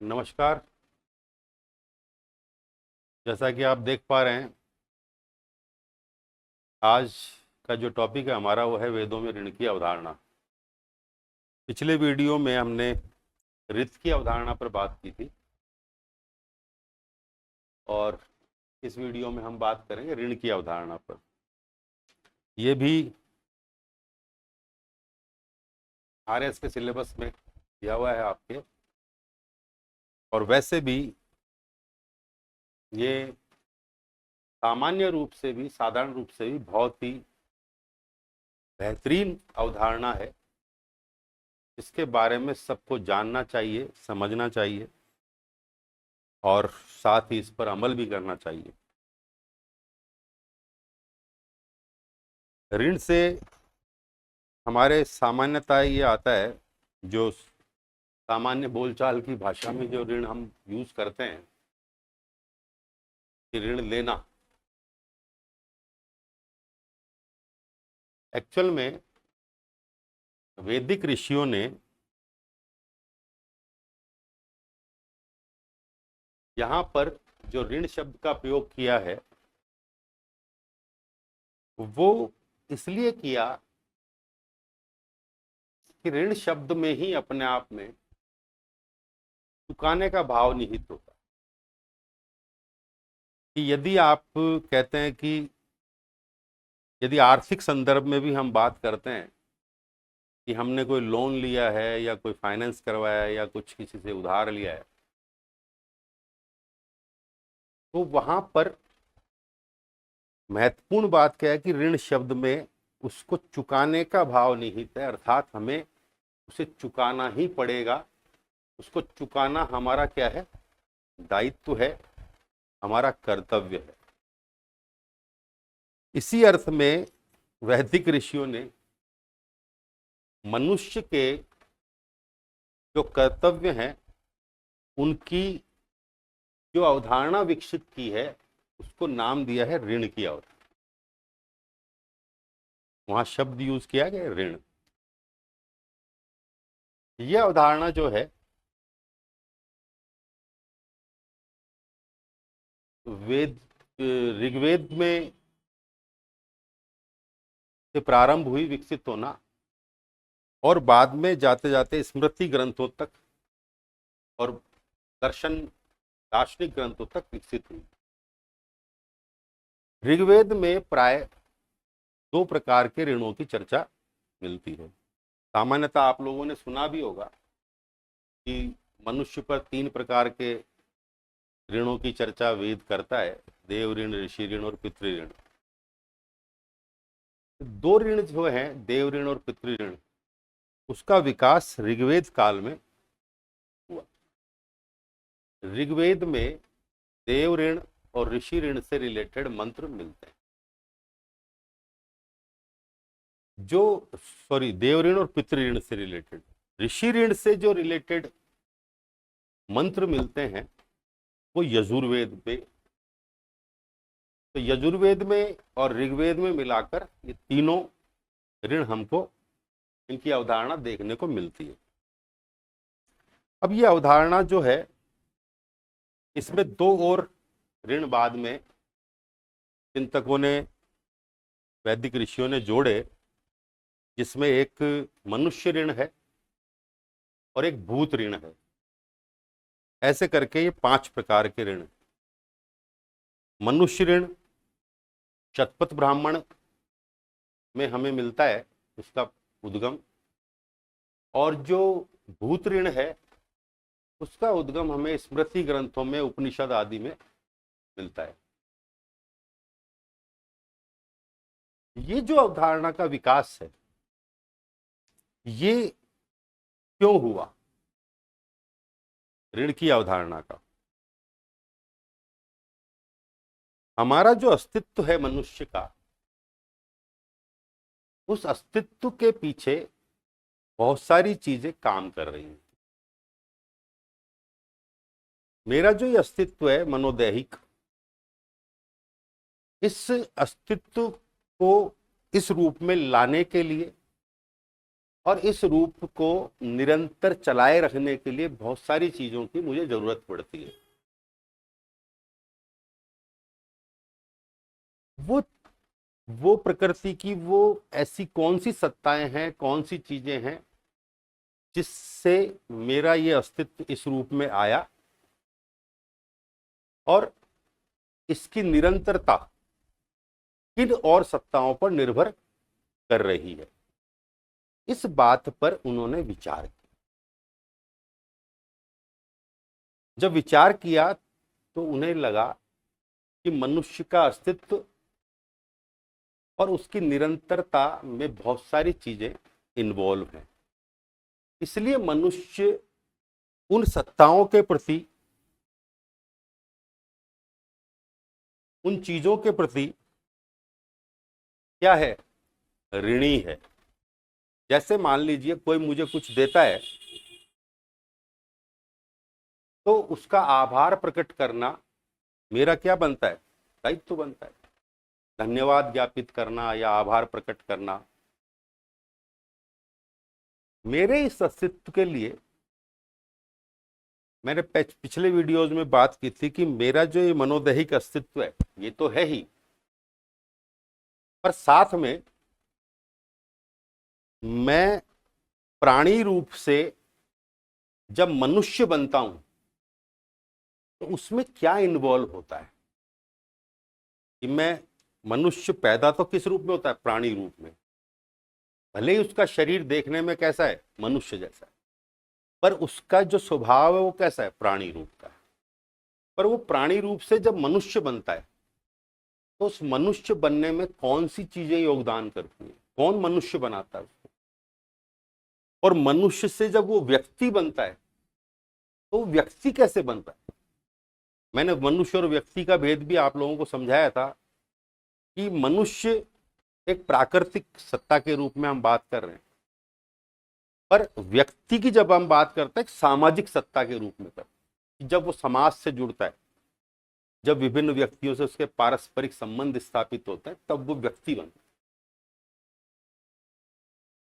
नमस्कार। जैसा कि आप देख पा रहे हैं, आज का जो टॉपिक है हमारा वो है वेदों में ऋण की अवधारणा। पिछले वीडियो में हमने ऋत की अवधारणा पर बात की थी और इस वीडियो में हम बात करेंगे ऋण की अवधारणा पर। ये भी आरएस के सिलेबस में दिया हुआ है आपके, और वैसे भी ये सामान्य रूप से भी, साधारण रूप से भी बहुत ही बेहतरीन अवधारणा है। इसके बारे में सबको जानना चाहिए, समझना चाहिए और साथ ही इस पर अमल भी करना चाहिए। ऋण से हमारे सामान्यतः ये आता है, जो सामान्य बोलचाल की भाषा में जो ऋण हम यूज करते हैं कि ऋण लेना, एक्चुअल में वैदिक ऋषियों ने यहाँ पर जो ऋण शब्द का प्रयोग किया है वो इसलिए किया कि ऋण शब्द में ही अपने आप में चुकाने का भाव निहित होता है। कि यदि आप कहते हैं कि यदि आर्थिक संदर्भ में भी हम बात करते हैं कि हमने कोई लोन लिया है या कोई फाइनेंस करवाया है या कुछ किसी से उधार लिया है, तो वहां पर महत्वपूर्ण बात क्या है कि ऋण शब्द में उसको चुकाने का भाव निहित है, अर्थात हमें उसे चुकाना ही पड़ेगा। उसको चुकाना हमारा क्या है? दायित्व है, हमारा कर्तव्य है। इसी अर्थ में वैदिक ऋषियों ने मनुष्य के जो कर्तव्य हैं उनकी जो अवधारणा विकसित की है उसको नाम दिया है ऋण की अवधारणा। वहां शब्द यूज किया गया ऋण। यह अवधारणा जो है वेद ऋग्वेद में से प्रारंभ हुई विकसित होना, और बाद में जाते जाते स्मृति ग्रंथों तक और दर्शन दार्शनिक ग्रंथों तक विकसित हुई। ऋग्वेद में प्राय दो प्रकार के ऋणों की चर्चा मिलती है। सामान्यतः आप लोगों ने सुना भी होगा कि मनुष्य पर तीन प्रकार के ऋणों की चर्चा वेद करता है: देव ऋण, ऋषि ऋण और पितृ ऋण। दो ऋण जो है, देव ऋण और पितृ ऋण, उसका विकास ऋग्वेद काल में हुआ। ऋग्वेद में देव ऋण और ऋषि ऋण से रिलेटेड मंत्र मिलते हैं। जो देव ऋण और पितृ ऋण से रिलेटेड, ऋषि ऋण से जो रिलेटेड मंत्र मिलते हैं वो यजुर्वेद पे। तो यजुर्वेद में और ऋग्वेद में मिलाकर ये तीनों ऋण हमको, इनकी अवधारणा देखने को मिलती है। अब ये अवधारणा जो है, इसमें दो और ऋण बाद में चिंतकों ने, वैदिक ऋषियों ने जोड़े, जिसमें एक मनुष्य ऋण है और एक भूत ऋण है। ऐसे करके ये पांच प्रकार के ऋण। मनुष्य ऋण शतपथ ब्राह्मण में हमें मिलता है, उसका उद्गम, और जो भूत ऋण है उसका उद्गम हमें स्मृति ग्रंथों में, उपनिषद आदि में मिलता है। ये जो अवधारणा का विकास है, ये क्यों हुआ ऋण की अवधारणा का? हमारा जो अस्तित्व है मनुष्य का, उस अस्तित्व के पीछे बहुत सारी चीजें काम कर रही हैं। मेरा जो ये अस्तित्व है मनोदैहिक, इस अस्तित्व को इस रूप में लाने के लिए और इस रूप को निरंतर चलाए रखने के लिए बहुत सारी चीजों की मुझे जरूरत पड़ती है। वो वो प्रकृति की वो ऐसी कौन सी सत्ताएं हैं, कौन सी चीजें हैं जिससे मेरा ये अस्तित्व इस रूप में आया, और इसकी निरंतरता किन और सत्ताओं पर निर्भर कर रही है। इस बात पर उन्होंने विचार किया। जब विचार किया तो उन्हें लगा कि मनुष्य का अस्तित्व और उसकी निरंतरता में बहुत सारी चीजें इन्वॉल्व हैं। इसलिए मनुष्य उन सत्ताओं के प्रति, उन चीजों के प्रति क्या है, ऋणी है। जैसे मान लीजिए कोई मुझे कुछ देता है तो उसका आभार प्रकट करना मेरा क्या बनता है, दायित्व बनता है। धन्यवाद ज्ञापित करना या आभार प्रकट करना। मेरे इस अस्तित्व के लिए मैंने पिछले वीडियोज में बात की थी कि मेरा जो ये मनोदैहिक अस्तित्व है ये तो है ही, पर साथ में मैं प्राणी रूप से जब मनुष्य बनता हूं तो उसमें क्या इन्वॉल्व होता है कि मैं मनुष्य पैदा तो किस रूप में होता है, प्राणी रूप में। भले ही उसका शरीर देखने में कैसा है, मनुष्य जैसा है, पर उसका जो स्वभाव है वो कैसा है, प्राणी रूप का है। पर वो प्राणी रूप से जब मनुष्य बनता है तो उस मनुष्य बनने में कौन सी चीजें योगदान करती है, कौन मनुष्य बनाता है उसको। और मनुष्य से जब वो व्यक्ति बनता है तो व्यक्ति कैसे बनता है। मैंने मनुष्य और व्यक्ति का भेद भी आप लोगों को समझाया था कि मनुष्य एक प्राकृतिक सत्ता के रूप में हम बात कर रहे हैं, पर व्यक्ति की जब हम बात करते हैं सामाजिक सत्ता के रूप में करते हैं। जब वो समाज से जुड़ता है, जब विभिन्न व्यक्तियों से उसके पारस्परिक संबंध स्थापित होते हैं, तब वो व्यक्ति बनता है।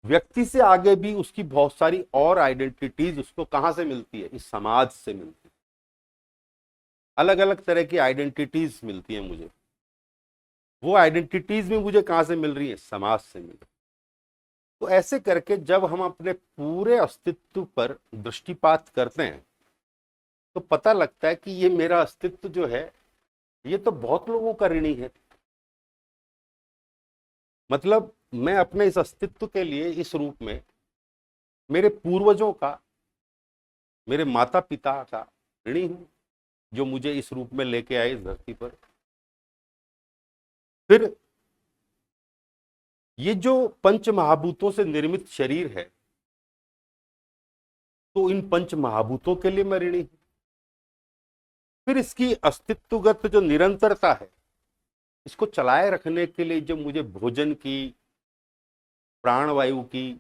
व्यक्ति से आगे भी उसकी बहुत सारी और आइडेंटिटीज उसको कहां से मिलती है, इस समाज से मिलती है। अलग अलग तरह की आइडेंटिटीज मिलती है मुझे। वो आइडेंटिटीज भी मुझे कहां से मिल रही है, समाज से मिल रही है। तो ऐसे करके जब हम अपने पूरे अस्तित्व पर दृष्टिपात करते हैं तो पता लगता है कि ये मेरा अस्तित्व जो है ये तो बहुत लोगों का ऋणी है। मतलब मैं अपने इस अस्तित्व के लिए इस रूप में मेरे पूर्वजों का, मेरे माता पिता का ऋणी हूं, जो मुझे इस रूप में लेके आए इस धरती पर। फिर ये जो पंच महाभूतों से निर्मित शरीर है, तो इन पंच महाभूतों के लिए मैं ऋणी हूं। फिर इसकी अस्तित्वगत जो निरंतरता है, इसको चलाए रखने के लिए जो मुझे भोजन की, प्राणवायु की,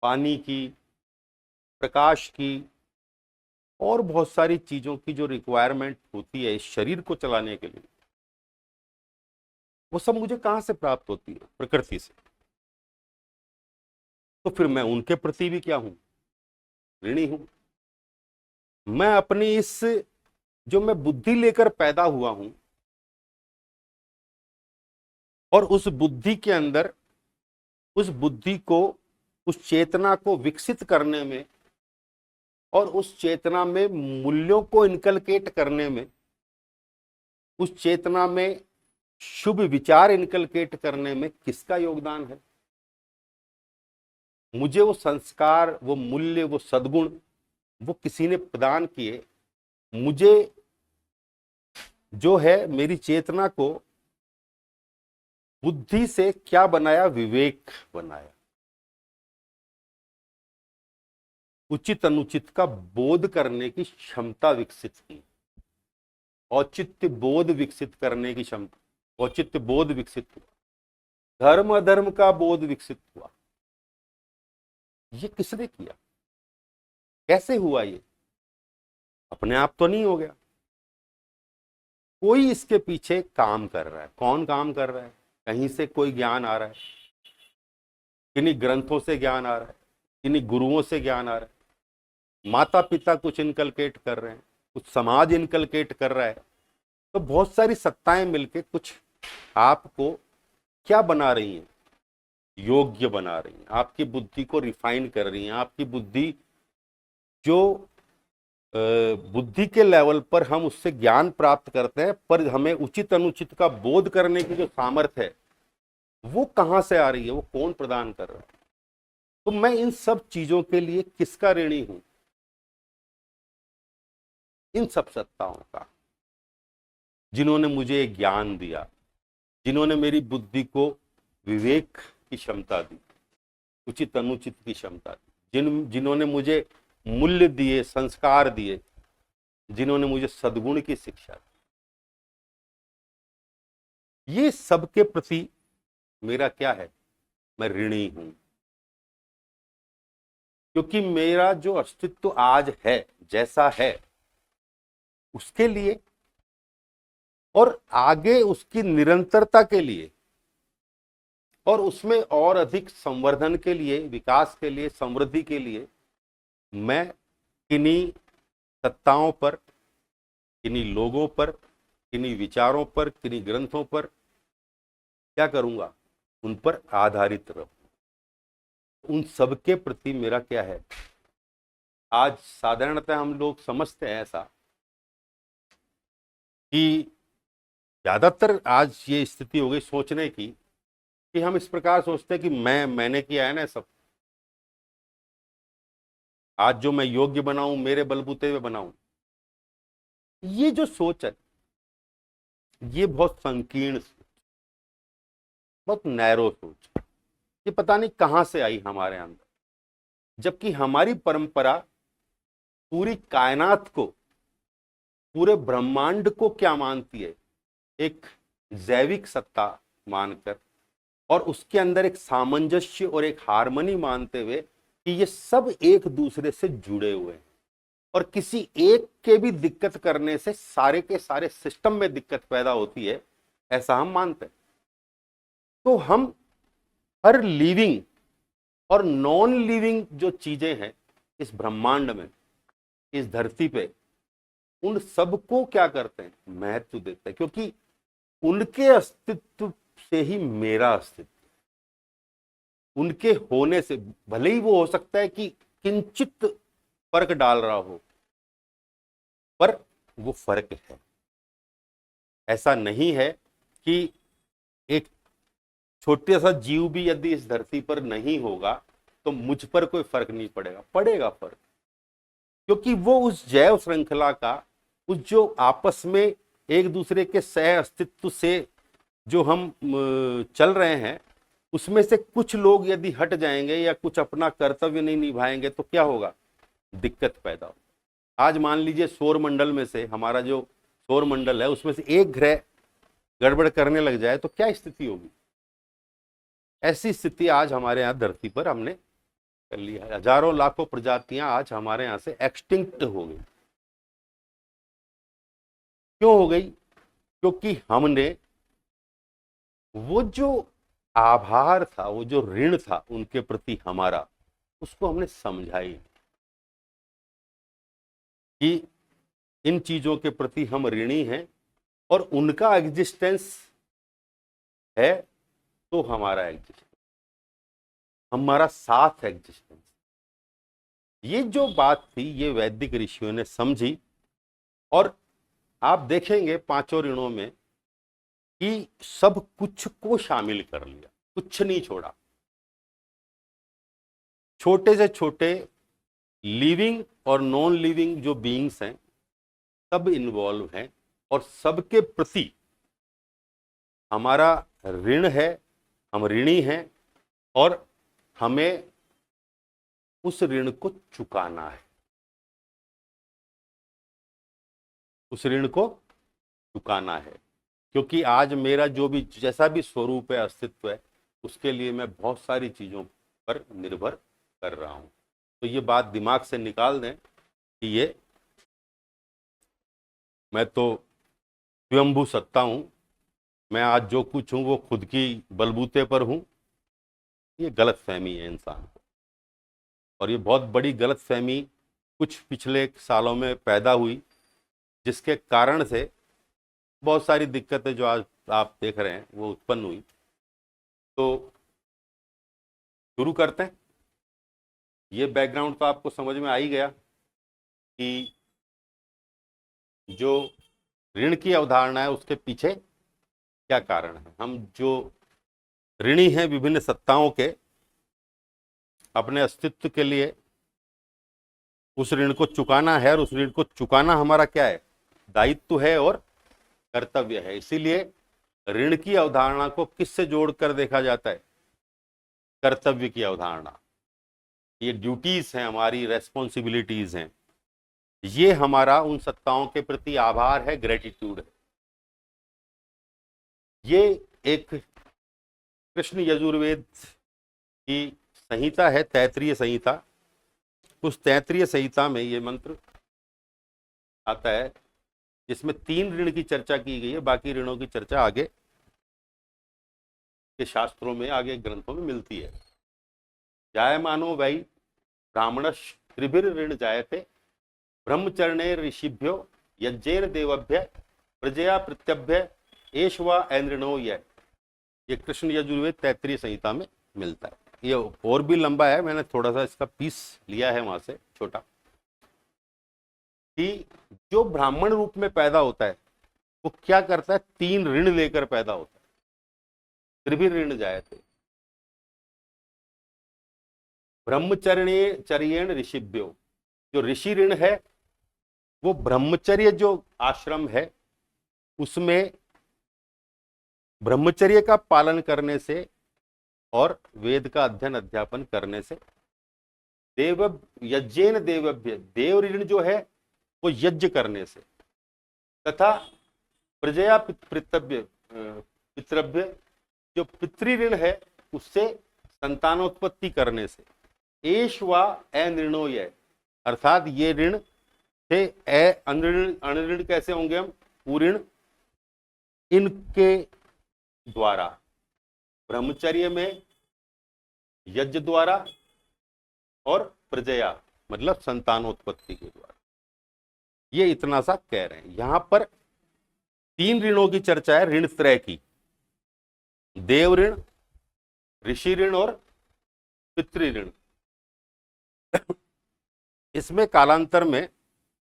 पानी की, प्रकाश की और बहुत सारी चीजों की जो रिक्वायरमेंट होती है इस शरीर को चलाने के लिए, वो सब मुझे कहां से प्राप्त होती है, प्रकृति से। तो फिर मैं उनके प्रति भी क्या हूं, ऋणी हूं। मैं अपनी इस जो मैं बुद्धि लेकर पैदा हुआ हूं और उस बुद्धि के अंदर, उस बुद्धि को, उस चेतना को विकसित करने में और उस चेतना में मूल्यों को इनकलकेट करने में, उस चेतना में शुभ विचार इनकलकेट करने में किसका योगदान है। मुझे वो संस्कार, वो मूल्य, वो सद्गुण वो किसी ने प्रदान किए। मुझे जो है मेरी चेतना को बुद्धि से क्या बनाया, विवेक बनाया। उचित अनुचित का बोध करने की क्षमता विकसित की, औचित्य बोध विकसित करने की क्षमता, औचित्य बोध विकसित हुआ, धर्म अधर्म का बोध विकसित हुआ। ये किसने किया, कैसे हुआ? ये अपने आप तो नहीं हो गया, कोई इसके पीछे काम कर रहा है। कौन काम कर रहा है? कहीं से कोई ज्ञान आ रहा है, किन्हीं ग्रंथों से ज्ञान आ रहा है, किन्हीं गुरुओं से ज्ञान आ रहा है, माता पिता कुछ इनकलकेट कर रहे हैं, कुछ समाज इनकलकेट कर रहा है। तो बहुत सारी सत्ताएं मिलके कुछ आपको क्या बना रही हैं, योग्य बना रही हैं, आपकी बुद्धि को रिफाइन कर रही हैं। आपकी बुद्धि जो बुद्धि के लेवल पर हम उससे ज्ञान प्राप्त करते हैं, पर हमें उचित अनुचित का बोध करने की जो सामर्थ्य है वो कहां से आ रही है, वो कौन प्रदान कर रहा है। तो मैं इन सब चीजों के लिए किसका ऋणी हूं? इन सब सत्ताओं का, जिन्होंने मुझे ज्ञान दिया, जिन्होंने मेरी बुद्धि को विवेक की क्षमता दी, उचित अनुचित की क्षमता दी, जिन्होंने मुझे मूल्य दिए, संस्कार दिए, जिन्होंने मुझे सद्गुण की शिक्षा दी। ये सबके प्रति मेरा क्या है? मैं ऋणी हूं, क्योंकि मेरा जो अस्तित्व आज है, जैसा है, उसके लिए और आगे उसकी निरंतरता के लिए और उसमें और अधिक संवर्धन के लिए, विकास के लिए, समृद्धि के लिए मैं किन्हीं सत्ताओं पर, किन्हीं लोगों पर, किन्हीं विचारों पर, किन्हीं ग्रंथों पर क्या करूंगा? उन पर आधारित रहूं। उन सबके प्रति मेरा क्या है? आज साधारणतः हम लोग समझते हैं ऐसा कि ज्यादातर आज ये स्थिति हो गई सोचने की कि हम इस प्रकार सोचते हैं कि मैंने किया है ना सब, आज जो मैं योग्य बनाऊं मेरे बलबूते पे बनाऊं। ये जो सोच है ये बहुत संकीर्ण सोच, बहुत नैरो सोच, ये पता नहीं कहां से आई हमारे अंदर, जबकि हमारी परंपरा पूरी कायनात को, पूरे ब्रह्मांड को क्या मानती है? एक जैविक सत्ता मानकर, और उसके अंदर एक सामंजस्य और एक हार्मनी मानते हुए कि ये सब एक दूसरे से जुड़े हुए हैं और किसी एक के भी दिक्कत करने से सारे के सारे सिस्टम में दिक्कत पैदा होती है, ऐसा हम मानते हैं। तो हम हर लिविंग और नॉन लिविंग जो चीजें हैं इस ब्रह्मांड में, इस धरती पे, उन सबको क्या करते हैं? महत्व देते हैं, क्योंकि उनके अस्तित्व से ही मेरा अस्तित्व, उनके होने से, भले ही वो हो सकता है कि किंचित फर्क डाल रहा हो, पर वो फर्क है। ऐसा नहीं है कि एक छोटा सा जीव भी यदि इस धरती पर नहीं होगा तो मुझ पर कोई फर्क नहीं पड़ेगा, पड़ेगा फर्क, क्योंकि वो उस जैव श्रृंखला का, उस जो आपस में एक दूसरे के सह अस्तित्व से जो हम चल रहे हैं, उसमें से कुछ लोग यदि हट जाएंगे या कुछ अपना कर्तव्य नहीं निभाएंगे तो क्या होगा? दिक्कत पैदा हो। आज मान लीजिए सौर मंडल में से, हमारा जो सौर मंडल है उसमें से एक ग्रह गड़बड़ करने लग जाए तो क्या स्थिति होगी? ऐसी स्थिति आज हमारे यहाँ धरती पर हमने कर लिया है। हजारों लाखों प्रजातियां आज हमारे यहाँ से एक्सटिंक्ट हो गई। क्यों हो गई? क्योंकि हमने वो जो आभार था, वो जो ऋण था उनके प्रति हमारा, उसको हमने समझा ही कि इन चीजों के प्रति हम ऋणी हैं और उनका एग्जिस्टेंस है तो हमारा एग्जिस्टेंस, हमारा साथ एग्जिस्टेंस। ये जो बात थी ये वैदिक ऋषियों ने समझी, और आप देखेंगे पांचों ऋणों में कि सब कुछ को शामिल कर लिया, कुछ नहीं छोड़ा। छोटे से छोटे लिविंग और नॉन लिविंग जो बीइंग्स हैं सब इन्वॉल्व हैं, और सबके प्रति हमारा ऋण है, हम ऋणी हैं, और हमें उस ऋण को चुकाना है, उस ऋण को चुकाना है। क्योंकि आज मेरा जो भी जैसा भी स्वरूप है, अस्तित्व है, उसके लिए मैं बहुत सारी चीजों पर निर्भर कर रहा हूं। तो ये बात दिमाग से निकाल दें कि ये मैं तो स्वयंभू सत्ता हूं, मैं आज जो कुछ हूं वो खुद की बलबूते पर हूं, ये गलतफहमी है इंसान को, और ये बहुत बड़ी गलतफहमी कुछ पिछले सालों में पैदा हुई, जिसके कारण से बहुत सारी दिक्कतें जो आज आप देख रहे हैं वो उत्पन्न हुई। तो शुरू करते हैं। ये बैकग्राउंड तो आपको समझ में आ ही गया कि जो ऋण की अवधारणा है उसके पीछे क्या कारण है। हम जो ऋणी हैं विभिन्न सत्ताओं के, अपने अस्तित्व के लिए उस ऋण को चुकाना है, और उस ऋण को चुकाना हमारा क्या है, दायित्व है और कर्तव्य है। इसीलिए ऋण की अवधारणा को किससे जोड़कर देखा जाता है, कर्तव्य की अवधारणा। ये ड्यूटीज हैं, हमारी रेस्पॉन्सिबिलिटीज हैं, ये हमारा उन सत्ताओं के प्रति आभार है, ग्रेटिट्यूड है। ये एक कृष्ण यजुर्वेद की संहिता है, तैत्तिरीय संहिता। उस तैत्तिरीय संहिता में ये मंत्र आता है जिसमें 3 ऋण की चर्चा की गई है। बाकी ऋणों की चर्चा आगे के शास्त्रों में, आगे ग्रंथों में मिलती है। जायमानो वै ब्राह्मणश् त्रिभिर ऋण जायते ब्रह्मचर्णे ऋषिभ्यो यज्ञेन देवभ्य प्रजया प्रत्यभ्य एष वा ऐनृणो यः। ये कृष्ण यजुर्वेद तैत्तिरीय संहिता में मिलता है। ये और भी लंबा है, मैंने थोड़ा सा इसका पीस लिया है वहां से छोटा, कि जो ब्राह्मण रूप में पैदा होता है वो क्या करता है, 3 ऋण लेकर पैदा होता है। त्रिभिर ऋण जायते ब्रह्मचर्येण ऋषिभ्यो। जो ऋषि ऋण है वो ब्रह्मचर्य जो आश्रम है उसमें ब्रह्मचर्य का पालन करने से और वेद का अध्ययन अध्यापन करने से, देव यज्ञेन देवभ्य, देव ऋण जो है वो यज्ञ करने से, तथा प्रजया पितृभ्य, जो पितृ ऋण है उससे संतानोत्पत्ति करने से। एष वा अनृणो यः, अर्थात ये ऋण से अनऋण कैसे होंगे हम, पूर्ण इनके द्वारा, ब्रह्मचर्य में, यज्ञ द्वारा और प्रजया मतलब संतानोत्पत्ति के द्वारा। ये इतना सा कह रहे हैं। यहां पर 3 ऋणों की चर्चा है, ऋण त्रय की, देव ऋण, ऋषि ऋण और पितृ ऋण। इसमें कालांतर में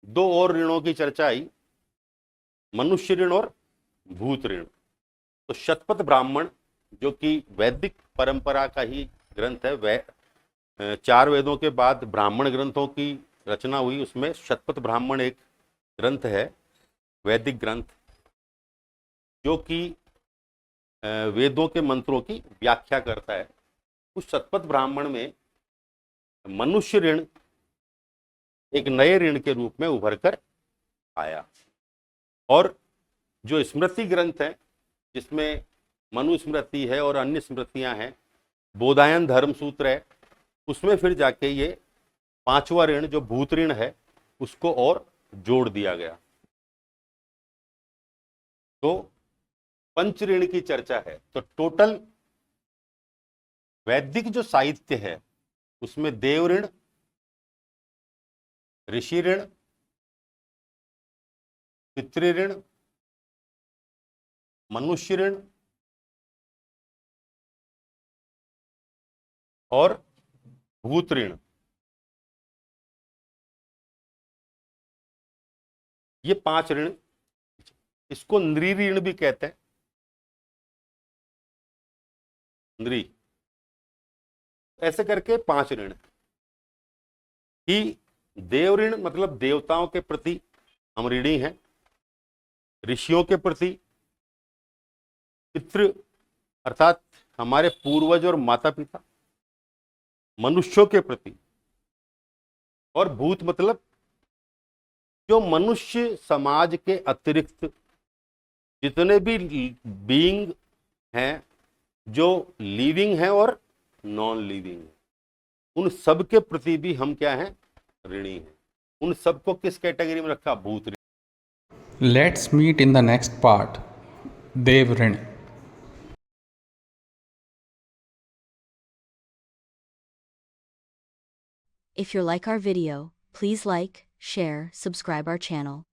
2 और ऋणों की चर्चा आई, मनुष्य ऋण और भूत ऋण। तो शतपथ ब्राह्मण जो कि वैदिक परंपरा का ही ग्रंथ है, 4 वेदों के बाद ब्राह्मण ग्रंथों की रचना हुई, उसमें शतपथ ब्राह्मण एक ग्रंथ है, वैदिक ग्रंथ, जो कि वेदों के मंत्रों की व्याख्या करता है। उस शतपथ ब्राह्मण में मनुष्य ऋण एक नए ऋण के रूप में उभर कर आया। और जो स्मृति ग्रंथ है जिसमें मनुस्मृति है और अन्य स्मृतियां हैं, बोधायन धर्म सूत्र है, उसमें फिर जाके ये 5वां ऋण जो भूत ऋण है उसको और जोड़ दिया गया। तो 5 ऋण की चर्चा है। तो टोटल वैदिक जो साहित्य है उसमें देव ऋण, ऋषि ऋण, पितृ ऋण, मनुष्य ऋण और भूत ऋण, ये 5 ऋण, इसको नृ ऋण भी कहते हैं। नृ, ऐसे करके 5 ऋण ही। देव ऋण मतलब देवताओं के प्रति हम ऋणी हैं, ऋषियों के प्रति, पितृ अर्थात हमारे पूर्वज और माता पिता, मनुष्यों के प्रति, और भूत मतलब जो मनुष्य समाज के अतिरिक्त जितने भी बीइंग हैं, जो लिविंग हैं और नॉन लिविंग हैं, उन सब के प्रति भी हम क्या हैं, ऋणी हैं। उन सबको किस कैटेगरी में रखा, भूत ऋण। Let's meet in the next part, देव ऋण। If you like our video, please like, share, subscribe our channel.